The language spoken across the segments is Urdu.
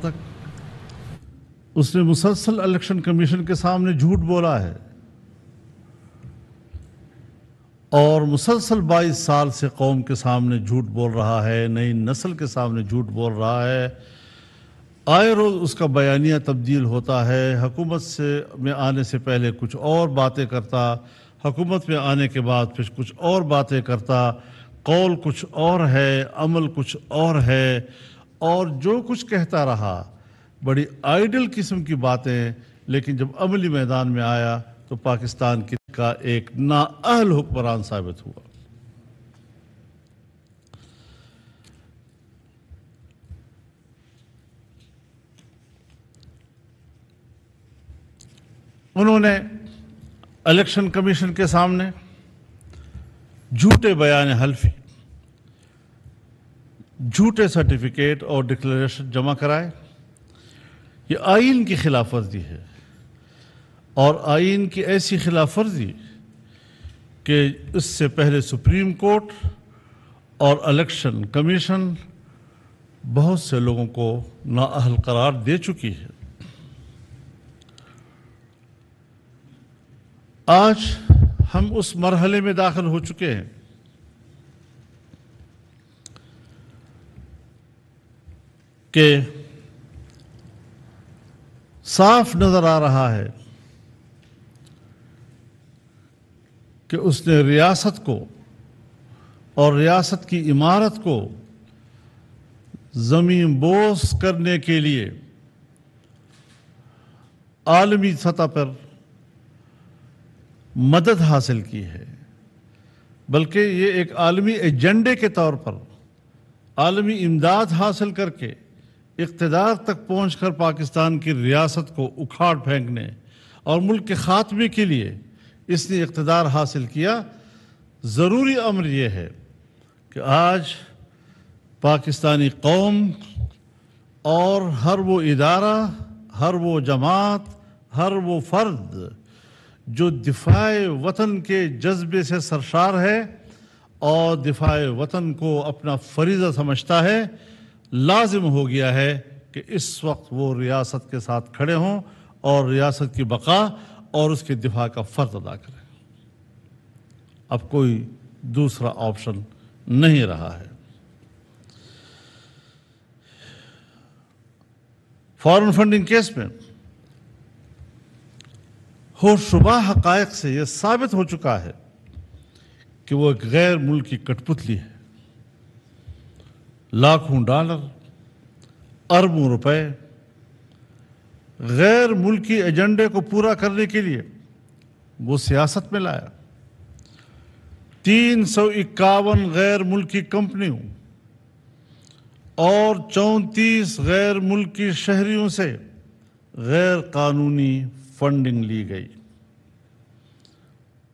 تک اس نے مسلسل الیکشن کمیشن کے سامنے جھوٹ بولا ہے اور مسلسل 22 سال سے قوم کے سامنے جھوٹ بول رہا ہے، نئی نسل کے سامنے جھوٹ بول رہا ہے۔ آئے روز اس کا بیانیہ تبدیل ہوتا ہے، حکومت میں آنے سے پہلے کچھ اور باتیں کرتا، حکومت میں آنے کے بعد پھر کچھ اور باتیں کرتا، قول کچھ اور ہے، عمل کچھ اور ہے، اور جو کچھ کہتا رہا بڑی آئیڈل قسم کی باتیں، لیکن جب عملی میدان میں آیا تو پاکستان کا ایک نااہل حکمران ثابت ہوا۔ انہوں نے الیکشن کمیشن کے سامنے جھوٹے بیان حلفی، جھوٹے سرٹیفکیٹ اور ڈکلیریشن جمع کرائے۔ یہ آئین کی خلاف ورزی ہے، اور آئین کی ایسی خلاف ورزی کہ اس سے پہلے سپریم کورٹ اور الیکشن کمیشن بہت سے لوگوں کو نااہل قرار دے چکی ہے۔ آج ہم اس مرحلے میں داخل ہو چکے ہیں کہ صاف نظر آ رہا ہے کہ اس نے ریاست کو اور ریاست کی عمارت کو زمین بوس کرنے کے لیے عالمی سطح پر مدد حاصل کی ہے، بلکہ یہ ایک عالمی ایجنڈے کے طور پر عالمی امداد حاصل کر کے اقتدار تک پہنچ کر پاکستان کی ریاست کو اکھاڑ پھینکنے اور ملک کے خاتمے کے لیے اس نے اقتدار حاصل کیا۔ ضروری امر یہ ہے کہ آج پاکستانی قوم اور ہر وہ ادارہ، ہر وہ جماعت، ہر وہ فرد جو دفاع وطن کے جذبے سے سرشار ہے اور دفاع وطن کو اپنا فریضہ سمجھتا ہے، لازم ہو گیا ہے کہ اس وقت وہ ریاست کے ساتھ کھڑے ہوں اور ریاست کی بقا اور اس کے دفاع کا فرض ادا کریں۔ اب کوئی دوسرا آپشن نہیں رہا ہے۔ فارن فنڈنگ کیس میں ہوشربا حقائق سے یہ ثابت ہو چکا ہے کہ وہ ایک غیر ملکی کٹ پتلی ہے۔ لاکھوں ڈالر، اربوں روپے غیر ملکی ایجنڈے کو پورا کرنے کے لیے وہ سیاست میں لایا۔ 351 غیر ملکی کمپنیوں اور 34 غیر ملکی شہریوں سے غیر قانونی فنڈنگ لی گئی،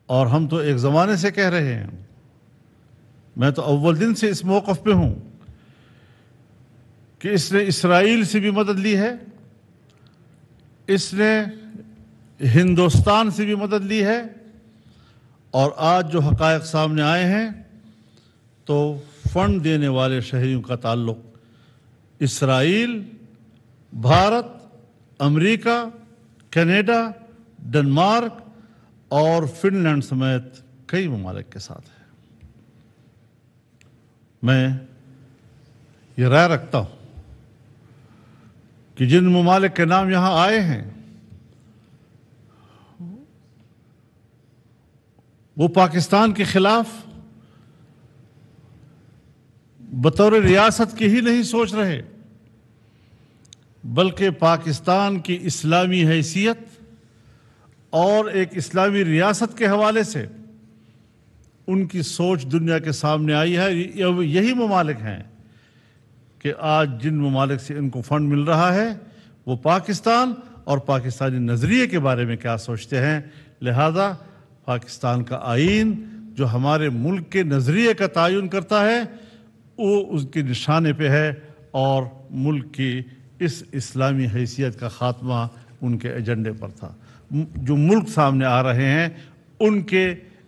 اور ہم تو ایک زمانے سے کہہ رہے ہیں، میں تو اول دن سے اس موقف پہ ہوں کہ اس نے اسرائیل سے بھی مدد لی ہے، اس نے ہندوستان سے بھی مدد لی ہے، اور آج جو حقائق سامنے آئے ہیں تو فنڈ دینے والے شہریوں کا تعلق اسرائیل، بھارت، امریکہ، کینیڈا، ڈنمارک اور فن لینڈ سمیت کئی ممالک کے ساتھ ہے۔ میں یہ رائے رکھتا ہوں کہ جن ممالک کے نام یہاں آئے ہیں وہ پاکستان کے خلاف بطور ریاست کی ہی نہیں سوچ رہے، بلکہ پاکستان کی اسلامی حیثیت اور ایک اسلامی ریاست کے حوالے سے ان کی سوچ دنیا کے سامنے آئی ہے۔ یہی ممالک ہیں کہ آج جن ممالک سے ان کو فنڈ مل رہا ہے وہ پاکستان اور پاکستانی نظریے کے بارے میں کیا سوچتے ہیں۔ لہذا پاکستان کا آئین جو ہمارے ملک کے نظریے کا تعین کرتا ہے وہ اس کے نشانے پہ ہے، اور ملک کی اس اسلامی حیثیت کا خاتمہ ان کے ایجنڈے پر تھا۔ جو ملک سامنے آ رہے ہیں ان کے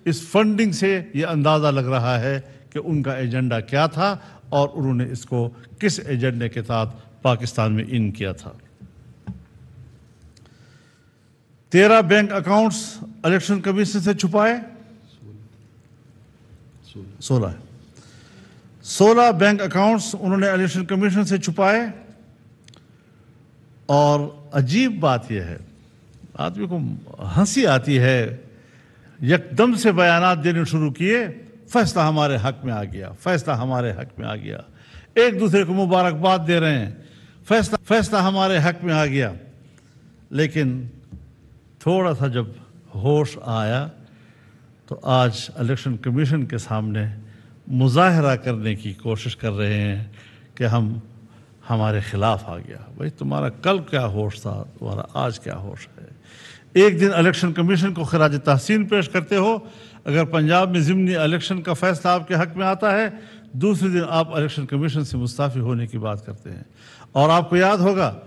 اس فنڈنگ سے یہ اندازہ لگ رہا ہے کہ ان کا ایجنڈا کیا تھا اور انہوں نے اس کو کس ایجنڈے کے ساتھ پاکستان میں ان کیا تھا۔ 13 بینک اکاؤنٹس الیکشن کمیشن سے چھپائے، 16 بینک اکاؤنٹس انہوں نے الیکشن کمیشن سے چھپائے۔ اور عجیب بات یہ ہے، آدمی کو ہنسی آتی ہے، یکدم سے بیانات دینے شروع کیے، فیصلہ ہمارے حق میں آ گیا، فیصلہ ہمارے حق میں آ گیا، ایک دوسرے کو مبارکباد دے رہے ہیں، فیصلہ ہمارے حق میں آ گیا۔ لیکن تھوڑا سا جب ہوش آیا تو آج الیکشن کمیشن کے سامنے مظاہرہ کرنے کی کوشش کر رہے ہیں کہ ہمارے خلاف آ گیا۔ بھائی تمہارا کل کیا ہوش تھا، تمہارا آج کیا ہوش ہے؟ ایک دن الیکشن کمیشن کو خراج تحسین پیش کرتے ہو اگر پنجاب میں ضمنی الیکشن کا فیصلہ آپ کے حق میں آتا ہے، دوسرے دن آپ الیکشن کمیشن سے مستعفی ہونے کی بات کرتے ہیں۔ اور آپ کو یاد ہوگا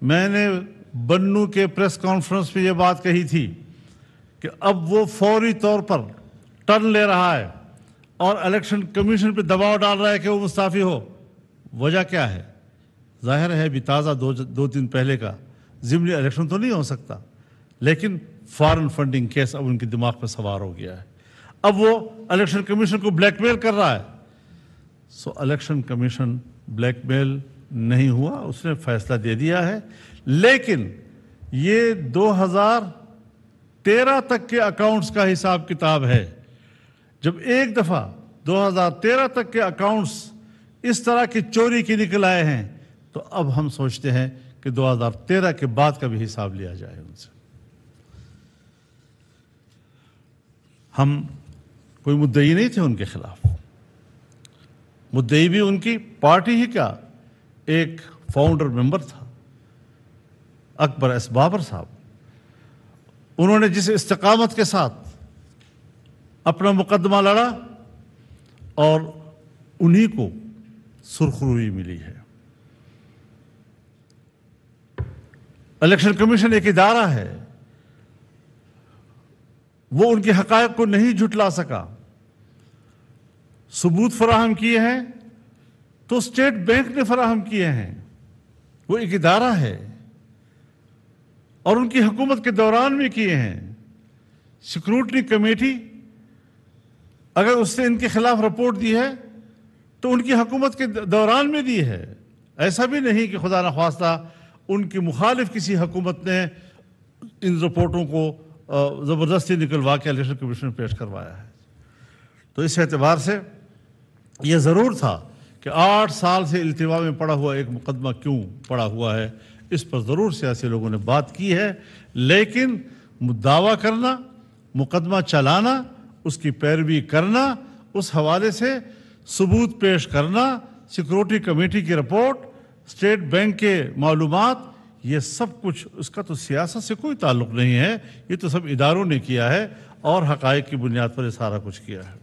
میں نے بنو کے پریس کانفرنس پہ یہ بات کہی تھی کہ اب وہ فوری طور پر ٹرن لے رہا ہے اور الیکشن کمیشن پہ دباؤ ڈال رہا ہے کہ وہ مستعفی ہو۔ وجہ کیا ہے؟ ظاہر ہے بھی تازہ دو دن پہلے کا ضمنی الیکشن تو نہیں ہو سکتا، لیکن فارن فنڈنگ کیس اب ان کے دماغ پہ سوار ہو گیا ہے۔ اب وہ الیکشن کمیشن کو بلیک میل کر رہا ہے۔ الیکشن کمیشن بلیک میل نہیں ہوا، اس نے فیصلہ دے دیا ہے، لیکن یہ 2013 تک کے اکاؤنٹس کا حساب کتاب ہے۔ جب ایک دفعہ 2013 تک کے اکاؤنٹس اس طرح کی چوری کی نکل آئے ہیں تو اب ہم سوچتے ہیں کہ 2013 کے بعد کا بھی حساب لیا جائے ان سے۔ ہم کوئی مدعی نہیں تھے ان کے خلاف، مدعی بھی ان کی پارٹی ہی کا ایک فاؤنڈر ممبر تھا، اکبر ایس بابر صاحب۔ انہوں نے جس استقامت کے ساتھ اپنا مقدمہ لڑا اور انہی کو سرخروئی ملی ہے۔ الیکشن کمیشن ایک ادارہ ہے، وہ ان کے حقائق کو نہیں جھٹلا سکا، ثبوت فراہم کیے ہیں تو اسٹیٹ بینک نے فراہم کیے ہیں، وہ ایک ادارہ ہے اور ان کی حکومت کے دوران میں کیے ہیں۔ سیکورٹی کمیٹی اگر اس نے ان کے خلاف رپورٹ دی ہے تو ان کی حکومت کے دوران میں دی ہے، ایسا بھی نہیں کہ خدا نخواستہ ان کی مخالف کسی حکومت نے ان رپورٹوں کو زبردستی نکلوا کے الیکشن کمیشن پیش کروایا ہے۔ تو اس اعتبار سے یہ ضرور تھا کہ 8 سال سے التوا میں پڑا ہوا ایک مقدمہ کیوں پڑا ہوا ہے، اس پر ضرور سیاسی لوگوں نے بات کی ہے، لیکن دعویٰ کرنا، مقدمہ چلانا، اس کی پیروی کرنا، اس حوالے سے ثبوت پیش کرنا، سیکورٹی کمیٹی کی رپورٹ، اسٹیٹ بینک کے معلومات، یہ سب کچھ اس کا تو سیاست سے کوئی تعلق نہیں ہے، یہ تو سب اداروں نے کیا ہے اور حقائق کی بنیاد پر یہ سارا کچھ کیا ہے۔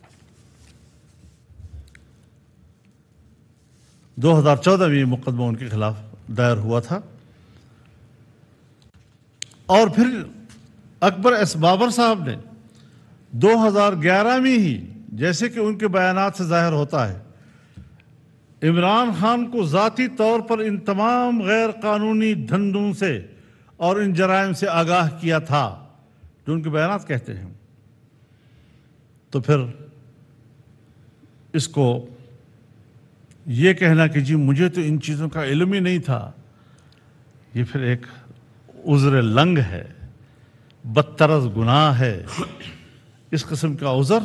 2014 میں یہ مقدمہ ان کے خلاف دائر ہوا تھا اور پھر اکبر ایس بابر صاحب نے 2011 میں ہی، جیسے کہ ان کے بیانات سے ظاہر ہوتا ہے، عمران خان کو ذاتی طور پر ان تمام غیر قانونی دھندوں سے اور ان جرائم سے آگاہ کیا تھا جو ان کے بیانات کہتے ہیں۔ تو پھر اس کو یہ کہنا کہ جی مجھے تو ان چیزوں کا علم ہی نہیں تھا، یہ پھر ایک عذر لنگ ہے، بدطرز گناہ ہے۔ اس قسم کا عذر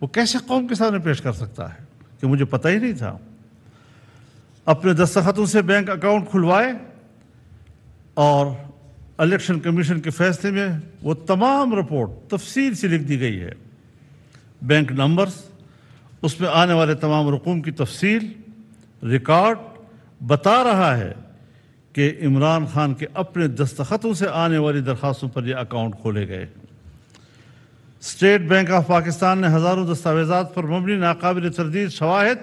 وہ کیسے قوم کے سامنے پیش کر سکتا ہے کہ مجھے پتہ ہی نہیں تھا؟ اپنے دستخطوں سے بینک اکاؤنٹ کھلوائے اور الیکشن کمیشن کے فیصلے میں وہ تمام رپورٹ تفصیل سے لکھ دی گئی ہے، بینک نمبرز، اس میں آنے والے تمام رقوم کی تفصیل، ریکارڈ بتا رہا ہے کہ عمران خان کے اپنے دستخطوں سے آنے والی درخواستوں پر یہ اکاؤنٹ کھولے گئے۔ اسٹیٹ بینک آف پاکستان نے ہزاروں دستاویزات پر مبنی ناقابل تردید شواہد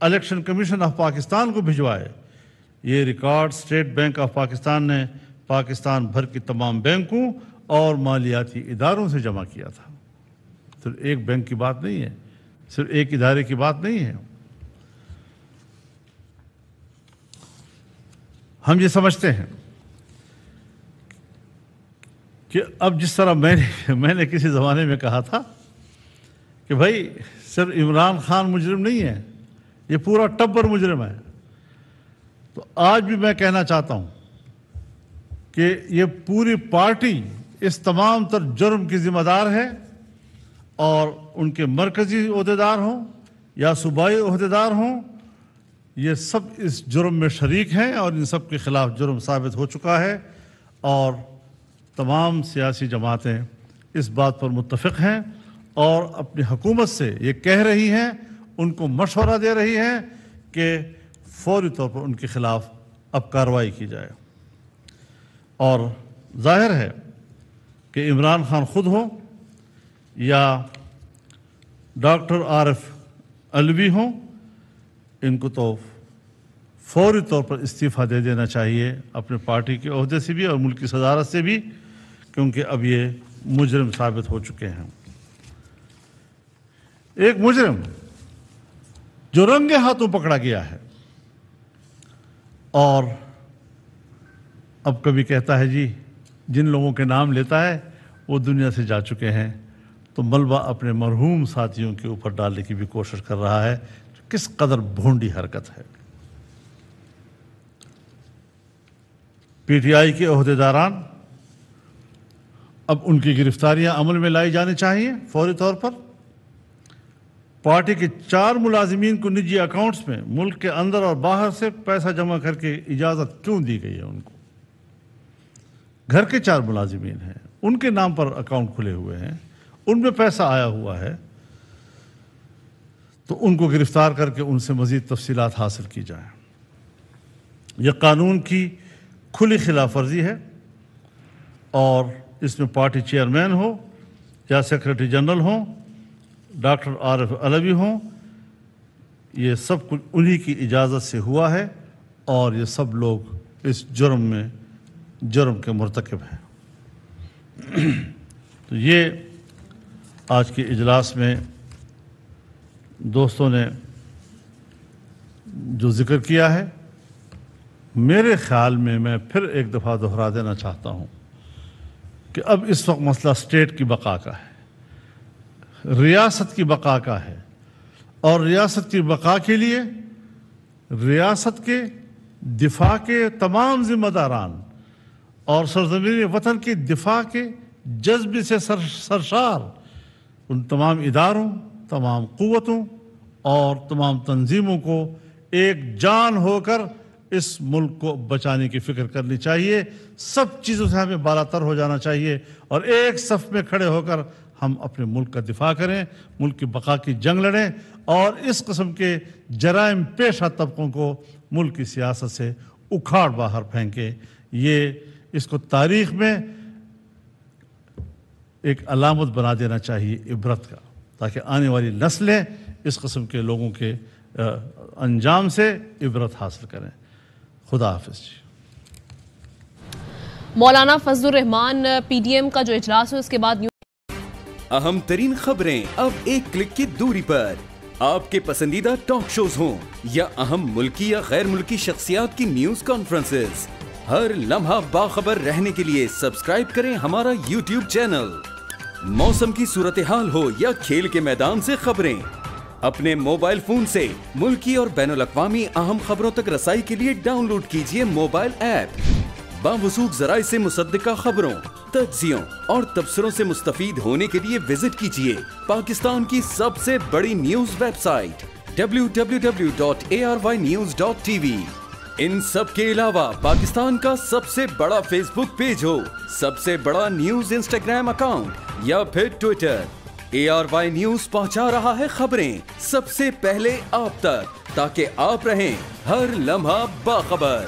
الیکشن کمیشن آف پاکستان کو بھجوائے۔ یہ record state bank of Pakistan نے پاکستان بھر کی تمام بینکوں اور مالیاتی اداروں سے جمع کیا تھا۔ صرف ایک بینک کی بات نہیں ہے، صرف ایک ادارے کی بات نہیں ہے۔ ہم یہ سمجھتے ہیں کہ اب جس طرح میں نے کسی زمانے میں کہا تھا کہ بھائی صرف عمران خان مجرم نہیں ہے، یہ پورا ٹبر مجرم ہے، تو آج بھی میں کہنا چاہتا ہوں کہ یہ پوری پارٹی اس تمام تر جرم کی ذمہ دار ہے، اور ان کے مرکزی عہدیدار ہوں یا صوبائی عہدیدار ہوں، یہ سب اس جرم میں شریک ہیں اور ان سب کے خلاف جرم ثابت ہو چکا ہے، اور تمام سیاسی جماعتیں اس بات پر متفق ہیں اور اپنی حکومت سے یہ کہہ رہی ہیں، ان کو مشورہ دے رہی ہیں کہ فوری طور پر ان کے خلاف اب کارروائی کی جائے۔ اور ظاہر ہے کہ عمران خان خود ہوں یا ڈاکٹر عارف علوی ہوں، ان کو تو فوری طور پر استعفیٰ دے دینا چاہیے اپنے پارٹی کے عہدے سے بھی اور ملکی صدارت سے بھی، کیونکہ اب یہ مجرم ثابت ہو چکے ہیں۔ ایک مجرم جو رنگے ہاتھوں پکڑا گیا ہے اور اب کبھی کہتا ہے جی جن لوگوں کے نام لیتا ہے وہ دنیا سے جا چکے ہیں، تو ملبہ اپنے مرحوم ساتھیوں کے اوپر ڈالنے کی بھی کوشش کر رہا ہے، کس قدر بھونڈی حرکت ہے۔ پی ٹی آئی کے عہدیداران اب ان کی گرفتاریاں عمل میں لائی جانی چاہیے فوری طور پر۔ پارٹی کے 4 ملازمین کو نجی اکاؤنٹس میں ملک کے اندر اور باہر سے پیسہ جمع کر کے اجازت کیوں دی گئی ہے؟ ان کو گھر کے 4 ملازمین ہیں، ان کے نام پر اکاؤنٹ کھلے ہوئے ہیں، ان میں پیسہ آیا ہوا ہے، تو ان کو گرفتار کر کے ان سے مزید تفصیلات حاصل کی جائیں۔ یہ قانون کی کھلی خلاف ورزی ہے، اور اس میں پارٹی چیئرمین ہو یا سیکرٹری جنرل ہوں، ڈاکٹر عارف علوی ہوں، یہ سب کچھ انہی کی اجازت سے ہوا ہے، اور یہ سب لوگ اس جرم کے مرتکب ہیں۔ تو یہ آج کے اجلاس میں دوستوں نے جو ذکر کیا ہے، میرے خیال میں میں پھر ایک دفعہ دہرا دینا چاہتا ہوں کہ اب اس وقت مسئلہ اسٹیٹ کی بقا کا ہے، ریاست کی بقا کا ہے، اور ریاست کی بقا کے لیے ریاست کے دفاع کے تمام ذمہ داران اور سرزمین وطن کے دفاع کے جذبے سے سرشار ان تمام اداروں، تمام قوتوں اور تمام تنظیموں کو ایک جان ہو کر اس ملک کو بچانے کی فکر کرنی چاہیے۔ سب چیزوں سے ہمیں بالاتر ہو جانا چاہیے اور ایک صف میں کھڑے ہو کر ہم اپنے ملک کا دفاع کریں، ملک کی بقا کی جنگ لڑیں، اور اس قسم کے جرائم پیشہ طبقوں کو ملک کی سیاست سے اکھاڑ باہر پھینکیں۔ یہ اس کو تاریخ میں ایک علامت بنا دینا چاہیے عبرت کا، تاکہ آنے والی نسلیں اس قسم کے لوگوں کے انجام سے عبرت حاصل کریں۔ خدا حافظ جی۔ مولانا فضل الرحمان، پی ڈی ایم کا جو اجلاس ہے اس کے بعد اہم ترین خبریں اب ایک کلک کی دوری پر، آپ کے پسندیدہ ٹاک شوز ہوں یا اہم ملکی یا غیر ملکی شخصیات کی نیوز کانفرنسز، ہر لمحہ باخبر رہنے کے لیے سبسکرائب کریں ہمارا یوٹیوب چینل۔ موسم کی صورتحال ہو یا کھیل کے میدان سے خبریں، اپنے موبائل فون سے ملکی اور بین الاقوامی اہم خبروں تک رسائی کے لیے ڈاؤن لوڈ کیجیے موبائل ایپ۔ باوثوق ذرائع سے مصدقہ خبروں، تجزیوں اور تبصروں سے مستفید ہونے کے لیے وزٹ کیجیے پاکستان کی سب سے بڑی نیوز ویب سائٹ www.arYnews.tv۔ ان سب کے علاوہ پاکستان کا سب سے بڑا فیس بک پیج ہو، سب سے بڑا نیوز انسٹاگرام اکاؤنٹ یا پھر ٹویٹر، ARY نیوز پہنچا رہا ہے خبریں سب سے پہلے آپ تک، تاکہ آپ رہیں ہر لمحہ باخبر۔